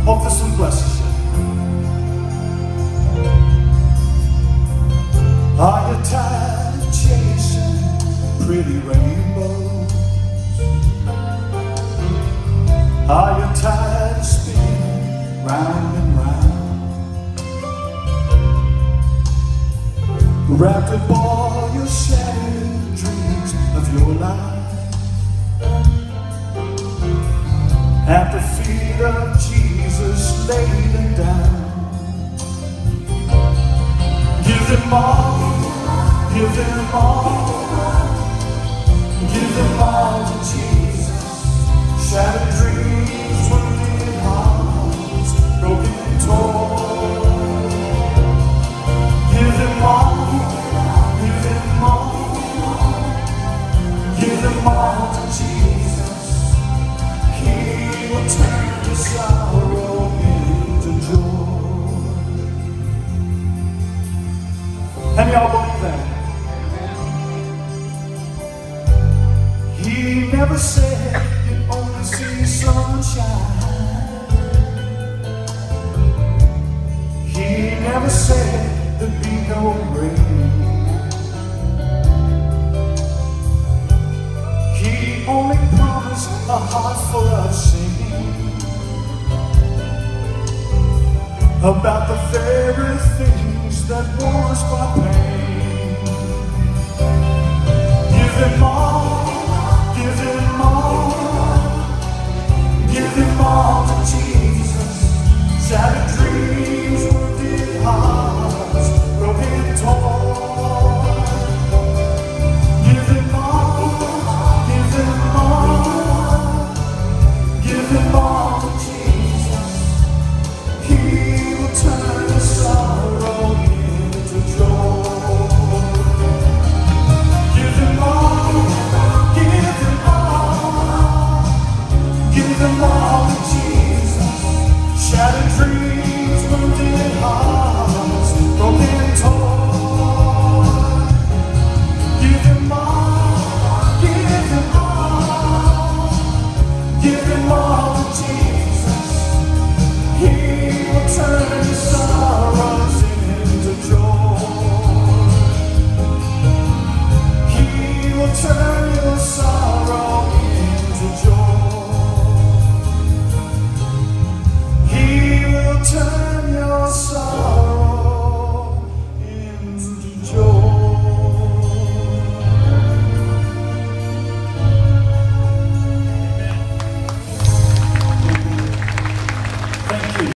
Hope this one blesses you. Are you tired of chasing pretty rainbows? Are you tired of spinning round and round? Wrapped up all your shattered dreams of your life at the feet of Jesus, lay them down. Give them all, give them all, give them all to Jesus. Shattered dreams, wounded hearts, broken and torn. Give them all, give them all, give them all to Jesus. He will turn your sorrow into joy. And y'all believe that? He never said you'd only see sunshine. He never said there'd be no rain. He only promised a heart full of singing about the very things that wars my pain. Give them all, give them all, give them all to Jesus.